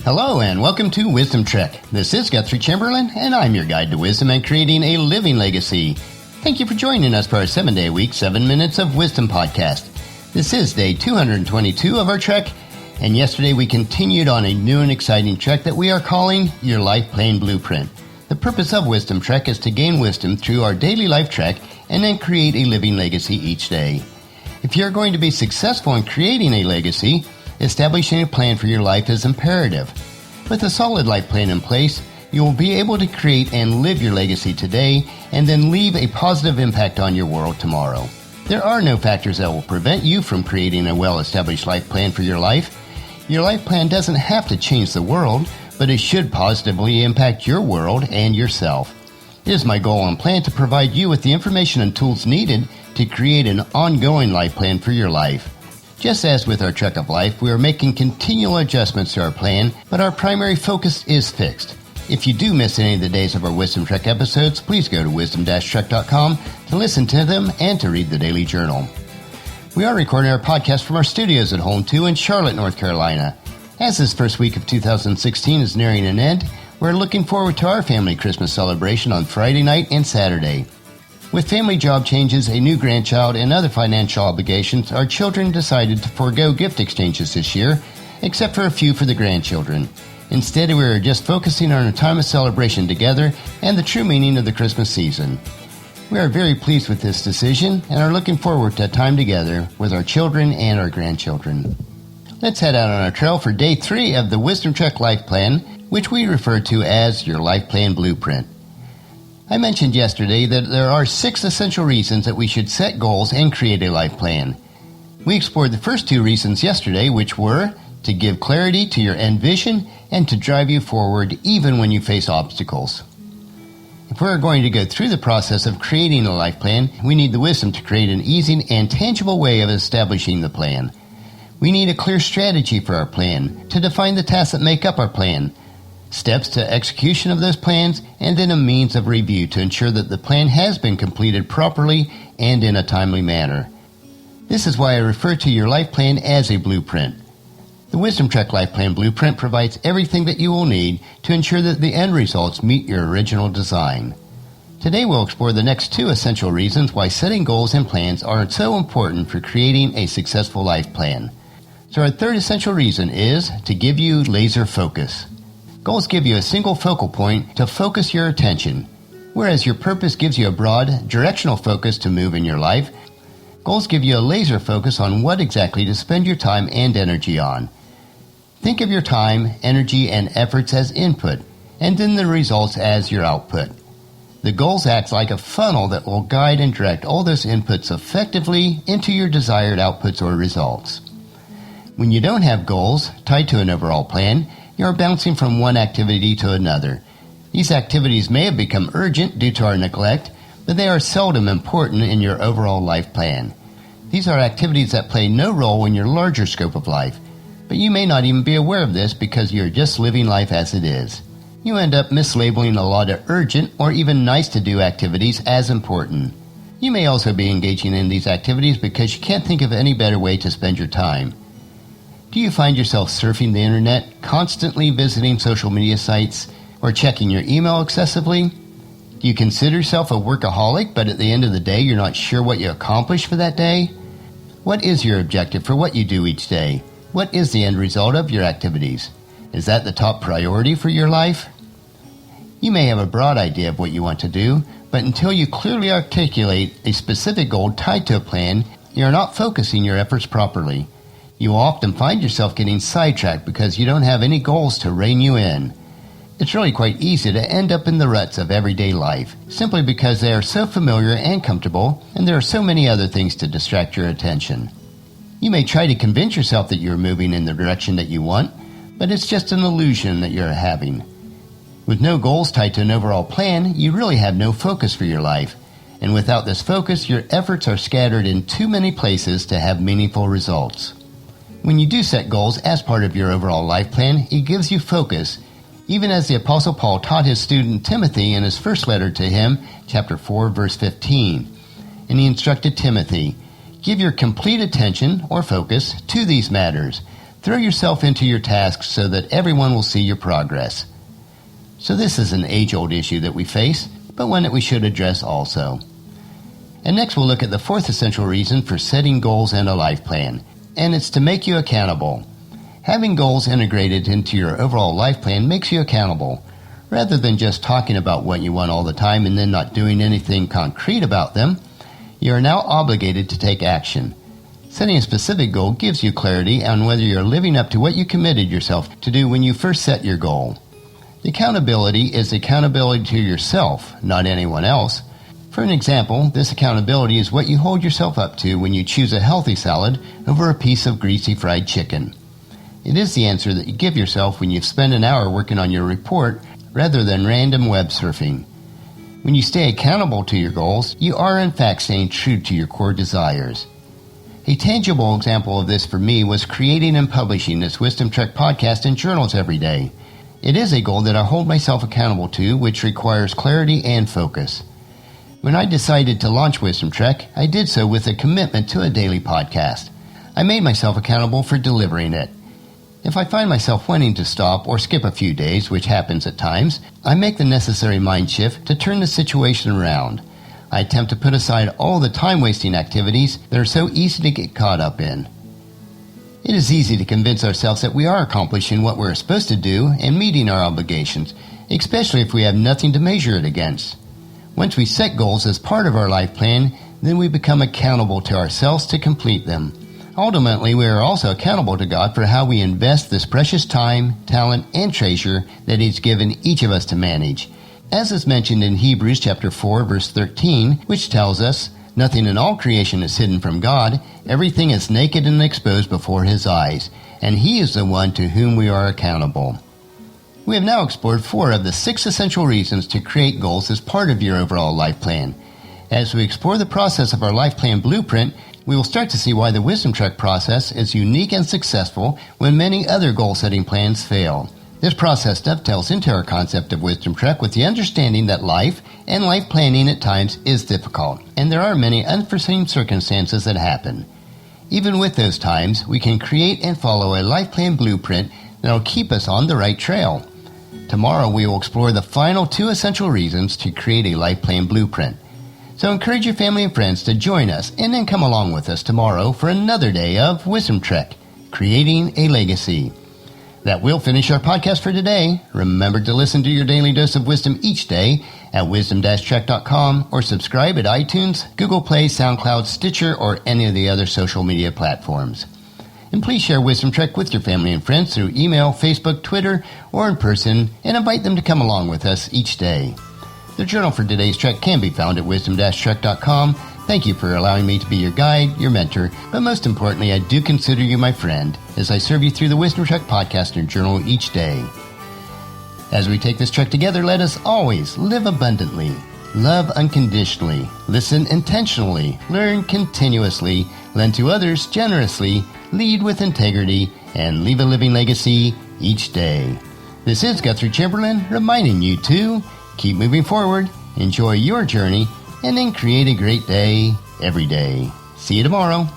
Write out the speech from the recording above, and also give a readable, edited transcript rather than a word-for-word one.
Hello and welcome to Wisdom Trek. This is Guthrie Chamberlain and I'm your guide to wisdom and creating a living legacy. Thank you for joining us for our 7-day week, 7 Minutes of Wisdom podcast. This is day 222 of our trek, and yesterday we continued on a new and exciting trek that we are calling Your Life Plan Blueprint. The purpose of Wisdom Trek is to gain wisdom through our daily life trek and then create a living legacy each day. If you're going to be successful in creating a legacy, establishing a plan for your life is imperative. With a solid life plan in place, you will be able to create and live your legacy today and then leave a positive impact on your world tomorrow. There are no factors that will prevent you from creating a well-established life plan for your life. Your life plan doesn't have to change the world, but it should positively impact your world and yourself. It is my goal and plan to provide you with the information and tools needed to create an ongoing life plan for your life. Just as with our Trek of Life, we are making continual adjustments to our plan, but our primary focus is fixed. If you do miss any of the days of our Wisdom Trek episodes, please go to wisdom-trek.com to listen to them and to read the daily journal. We are recording our podcast from our studios at Home 2 in Charlotte, North Carolina. As this first week of 2016 is nearing an end, we're looking forward to our family Christmas celebration on Friday night and Saturday. With family job changes, a new grandchild, and other financial obligations, our children decided to forego gift exchanges this year, except for a few for the grandchildren. Instead, we are just focusing on a time of celebration together and the true meaning of the Christmas season. We are very pleased with this decision and are looking forward to a time together with our children and our grandchildren. Let's head out on our trail for day 3 of the Wisdom Trek Life Plan, which we refer to as your Life Plan Blueprint. I mentioned yesterday that there are 6 essential reasons that we should set goals and create a life plan. We explored the first 2 reasons yesterday, which were to give clarity to your end vision and to drive you forward even when you face obstacles. If we're going to go through the process of creating a life plan, we need the wisdom to create an easy and tangible way of establishing the plan. We need a clear strategy for our plan, to define the tasks that make up our plan, steps to execution of those plans, and then a means of review to ensure that the plan has been completed properly and in a timely manner. This is why I refer to your life plan as a blueprint. The Wisdom Trek Life Plan Blueprint provides everything that you will need to ensure that the end results meet your original design. Today we'll explore the next 2 essential reasons why setting goals and plans are so important for creating a successful life plan. So our third essential reason is to give you laser focus. Goals give you a single focal point to focus your attention, whereas your purpose gives you a broad, directional focus to move in your life. Goals give you a laser focus on what exactly to spend your time and energy on. Think of your time, energy, and efforts as input, and then the results as your output. The goals act like a funnel that will guide and direct all those inputs effectively into your desired outputs or results. When you don't have goals tied to an overall plan, you're bouncing from one activity to another. These activities may have become urgent due to our neglect, but they are seldom important in your overall life plan. These are activities that play no role in your larger scope of life, but you may not even be aware of this because you're just living life as it is. You end up mislabeling a lot of urgent or even nice-to-do activities as important. You may also be engaging in these activities because you can't think of any better way to spend your time. Do you find yourself surfing the internet, constantly visiting social media sites, or checking your email excessively? Do you consider yourself a workaholic, but at the end of the day, you're not sure what you accomplished for that day? What is your objective for what you do each day? What is the end result of your activities? Is that the top priority for your life? You may have a broad idea of what you want to do, but until you clearly articulate a specific goal tied to a plan, you're not focusing your efforts properly. You will often find yourself getting sidetracked because you don't have any goals to rein you in. It's really quite easy to end up in the ruts of everyday life, simply because they are so familiar and comfortable, and there are so many other things to distract your attention. You may try to convince yourself that you're moving in the direction that you want, but it's just an illusion that you're having. With no goals tied to an overall plan, you really have no focus for your life, and without this focus, your efforts are scattered in too many places to have meaningful results. When you do set goals as part of your overall life plan, it gives you focus, even as the Apostle Paul taught his student Timothy in his first letter to him, chapter 4, verse 15. And he instructed Timothy, "Give your complete attention or focus to these matters. Throw yourself into your tasks so that everyone will see your progress. So this is an age-old issue that we face, but one that we should address also. And next we'll look at the fourth essential reason for setting goals and a life plan, and it's to make you accountable. Having goals integrated into your overall life plan makes you accountable. Rather than just talking about what you want all the time and then not doing anything concrete about them, you are now obligated to take action. Setting a specific goal gives you clarity on whether you're living up to what you committed yourself to do when you first set your goal. The accountability is accountability to yourself, not anyone else. For an example, this accountability is what you hold yourself up to when you choose a healthy salad over a piece of greasy fried chicken. It is the answer that you give yourself when you've spent an hour working on your report rather than random web surfing. When you stay accountable to your goals, you are in fact staying true to your core desires. A tangible example of this for me was creating and publishing this Wisdom Trek podcast and journals every day. It is a goal that I hold myself accountable to, which requires clarity and focus. When I decided to launch Wisdom Trek, I did so with a commitment to a daily podcast. I made myself accountable for delivering it. If I find myself wanting to stop or skip a few days, which happens at times, I make the necessary mind shift to turn the situation around. I attempt to put aside all the time-wasting activities that are so easy to get caught up in. It is easy to convince ourselves that we are accomplishing what we're supposed to do and meeting our obligations, especially if we have nothing to measure it against. Once we set goals as part of our life plan, then we become accountable to ourselves to complete them. Ultimately, we are also accountable to God for how we invest this precious time, talent, and treasure that He's given each of us to manage. As is mentioned in Hebrews chapter 4, verse 13, which tells us, "Nothing in all creation is hidden from God. Everything is naked and exposed before His eyes, and He is the one to whom we are accountable." We have now explored 4 of the 6 essential reasons to create goals as part of your overall life plan. As we explore the process of our life plan blueprint, we will start to see why the Wisdom Trek process is unique and successful when many other goal-setting plans fail. This process dovetails into our concept of Wisdom Trek with the understanding that life and life planning at times is difficult, and there are many unforeseen circumstances that happen. Even with those times, we can create and follow a life plan blueprint that will keep us on the right trail. Tomorrow we will explore the final 2 essential reasons to create a life plan blueprint. So encourage your family and friends to join us and then come along with us tomorrow for another day of Wisdom Trek, Creating a Legacy. That will finish our podcast for today. Remember to listen to your daily dose of wisdom each day at wisdom-trek.com or subscribe at iTunes, Google Play, SoundCloud, Stitcher, or any of the other social media platforms. And please share Wisdom Trek with your family and friends through email, Facebook, Twitter, or in person, and invite them to come along with us each day. The journal for today's trek can be found at wisdom-trek.com. Thank you for allowing me to be your guide, your mentor, but most importantly, I do consider you my friend as I serve you through the Wisdom Trek podcast and journal each day. As we take this trek together, let us always live abundantly, love unconditionally, listen intentionally, learn continuously, lend to others generously, lead with integrity, and leave a living legacy each day. This is Guthrie Chamberlain reminding you to keep moving forward, enjoy your journey, and then create a great day every day. See you tomorrow.